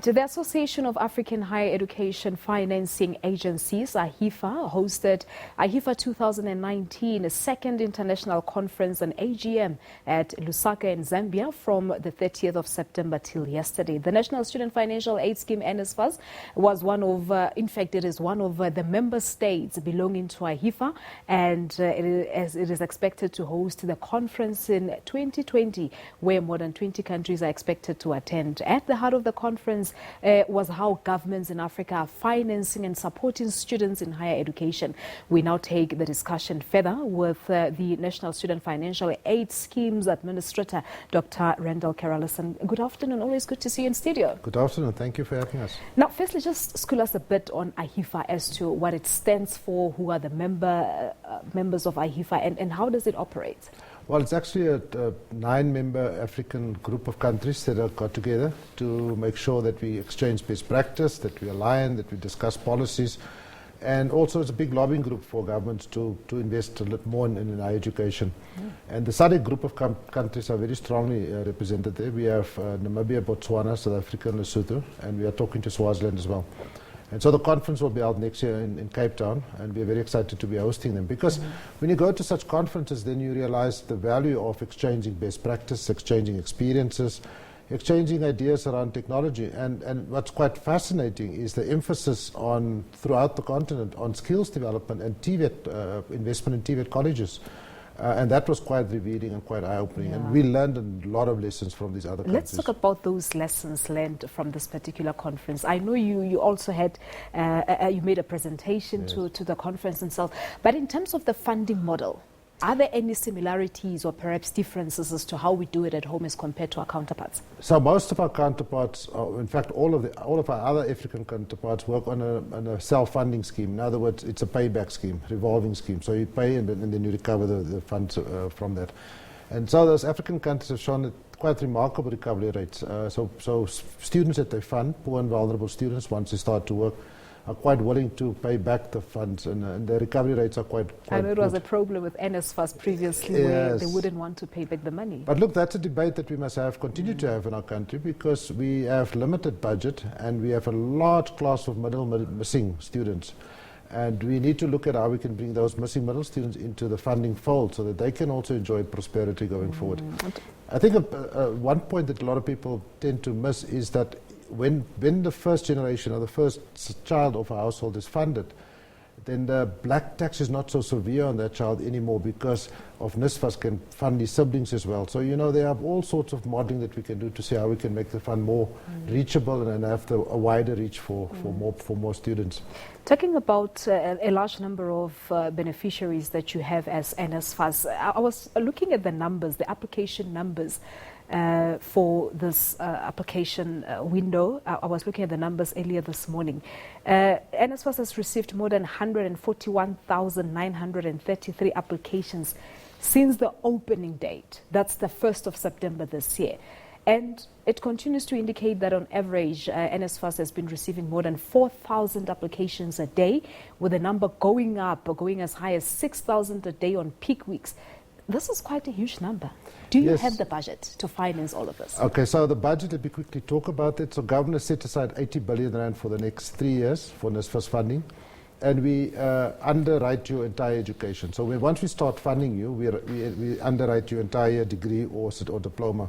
The Association of African Higher Education Financing Agencies, AAHEFA, hosted AAHEFA 2019, a second International Conference and AGM at Lusaka in Zambia from the 30th of September till yesterday. The National Student Financial Aid Scheme, NSFAS, was one of, in fact, it is one of the member states belonging to AAHEFA, and it is expected to host the conference in 2020, where more than 20 countries are expected to attend. At the heart of the conference was how governments in Africa are financing and supporting students in higher education. We now take the discussion further with the National Student Financial Aid Schemes Administrator, Dr. Randall Carolissen. Good afternoon. Always good to see you in studio. Good afternoon. Thank you for having us. Now, firstly, just school us a bit on AAHEFA as to what it stands for, who are the members of AAHEFA, and how does it operate? Well, it's actually a 9-member African group of countries that have got together to make sure that we exchange best practice, that we align, that we discuss policies. And also it's a big lobbying group for governments to invest a little more in higher education. And the SADC group of countries are very strongly represented there. We have Namibia, Botswana, South Africa, and Lesotho, and we are talking to Swaziland as well. And so the conference will be held next year in Cape Town, and we're very excited to be hosting them. Because when you go to such conferences, then you realize the value of exchanging best practice, exchanging experiences, exchanging ideas around technology. And what's quite fascinating is the emphasis on, throughout the continent, on skills development and TVET, investment in TVET colleges. And that was quite revealing and quite eye-opening. Yeah. And we learned a lot of lessons from these other countries. Let's talk about those lessons learned from this particular conference. I know you also had, you made a presentation to the conference itself. But in terms of the funding model, are there any similarities or perhaps differences as to how we do it at home as compared to our counterparts? So most of our counterparts, in fact all of our other African counterparts, work on a self-funding scheme. In other words, it's a payback scheme, revolving scheme. So you pay and then you recover the funds from that. And so those African countries have shown quite remarkable recovery rates. So students that they fund, poor and vulnerable students, once they start to work, are quite willing to pay back the funds, and the recovery rates are quite I know it good. was a problem with NSFAS previously, where they wouldn't want to pay back the money. But look, that's a debate that we must continue to have in our country, because we have limited budget and we have a large class of missing students. And we need to look at how we can bring those missing middle students into the funding fold so that they can also enjoy prosperity going forward. I think one point that a lot of people tend to miss is that when the first generation or the first child of a household is funded, then the black tax is not so severe on that child anymore, because of NSFAS can fund his siblings as well. So, you know, there are all sorts of modeling that we can do to see how we can make the fund more reachable and have a wider reach for more students. Talking about a large number of beneficiaries that you have as NSFAS, I was looking at the numbers, the application numbers for this application window. I was looking at the numbers earlier this morning. NSFAS has received more than 141,933 applications since the opening date. That's the 1st of September this year. And it continues to indicate that on average, NSFAS has been receiving more than 4,000 applications a day, with the number going up, or going as high as 6,000 a day on peak weeks. This is quite a huge number. Do you have the budget to finance all of this? Okay, so the budget, let me quickly talk about it. So government has set aside 80 billion rand for the next 3 years for NSFAS funding. And we underwrite your entire education. So once we start funding you, we underwrite your entire degree or diploma.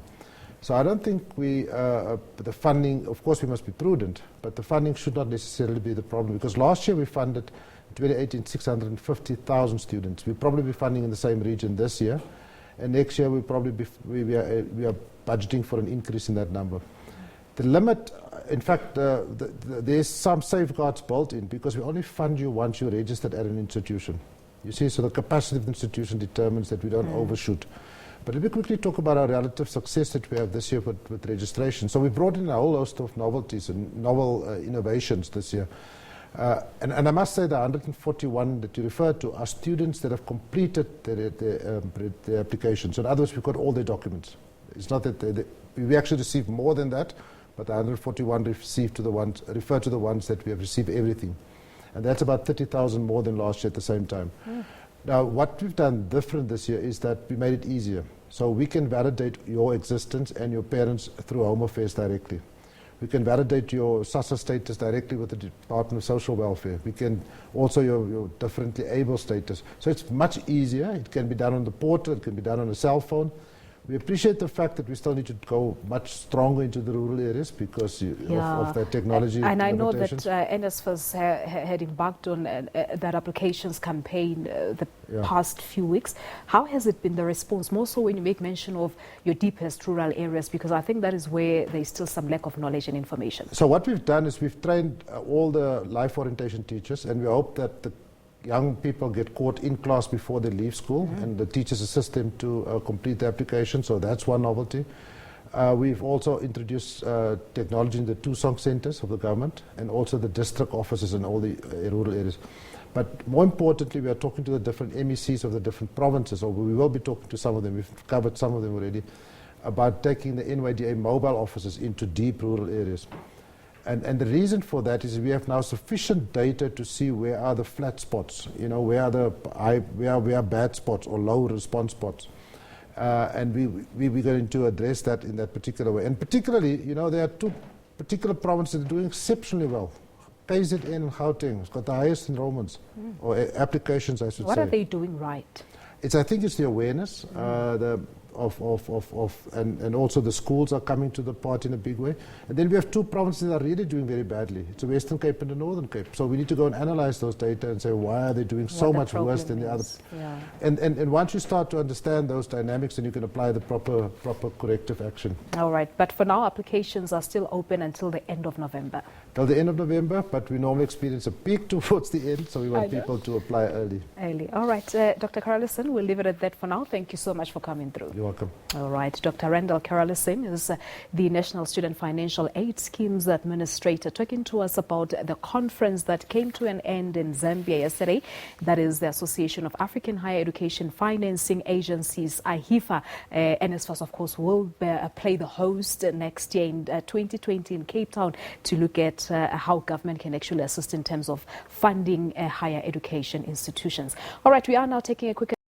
So I don't think the funding, of course we must be prudent, but the funding should not necessarily be the problem, because last year we funded 2018 650,000 students. We'll probably be funding in the same region this year, and next year we are budgeting for an increase in that number. The limit, in fact, there's some safeguards built in, because we only fund you once you're registered at an institution. You see, so the capacity of the institution determines that we don't overshoot. But let me quickly talk about our relative success that we have this year with registration. So we brought in a whole host of novelties and novel innovations this year. And I must say the 141 that you referred to are students that have completed their application. So in other words, we've got all their documents. It's not that we actually received more than that, but the 141 refer to the ones that we have received everything. And that's about 30,000 more than last year at the same time. Now, what we've done different this year is that we made it easier. So we can validate your existence and your parents through Home Affairs directly. We can validate your SASSA status directly with the Department of Social Welfare. We can also your differently able status. So it's much easier. It can be done on the portal. It can be done on a cell phone. We appreciate the fact that we still need to go much stronger into the rural areas because of that technology. And I know that NSFAS had embarked on that applications campaign the past few weeks. How has it been, the response, more so when you make mention of your deepest rural areas, because I think that is where there's still some lack of knowledge and information? So what we've done is we've trained all the life orientation teachers, and we hope that the young people get caught in class before they leave school, and the teachers assist them to complete the application. So that's one novelty. We've also introduced technology in the 2 song centers of the government and also the district offices in all the rural areas. But more importantly, we are talking to the different MECs of the different provinces, or we will be talking to some of them. We've covered some of them already, about taking the NYDA mobile offices into deep rural areas. And the reason for that is we have now sufficient data to see where are the flat spots, where are bad spots or low response spots. And we're going to address that in that particular way. And particularly, there are 2 particular provinces that are doing exceptionally well. KZN and Gauteng has got the highest enrollments, or applications, I should say. What are they doing right? I think it's the awareness, and also the schools are coming to the party in a big way. And then we have 2 provinces that are really doing very badly. It's the Western Cape and the Northern Cape. So we need to go and analyze those data and say, why are they doing so much worse than the other? Yeah. And once you start to understand those dynamics, then you can apply the proper corrective action. All right. But for now, applications are still open until the end of November. Till the end of November, but we normally experience a peak towards the end, so we want people to apply early. All right. Dr. Carolissen, we'll leave it at that for now. Thank you so much for coming through. You're welcome. All right. Dr. Randall Carolissen is the National Student Financial Aid Schemes Administrator, talking to us about the conference that came to an end in Zambia yesterday. That is the Association of African Higher Education Financing Agencies, AAHEFA. NSFAS, of course, will play the host next year in 2020 in Cape Town to look at how government can actually assist in terms of funding higher education institutions. All right. We are now taking a quick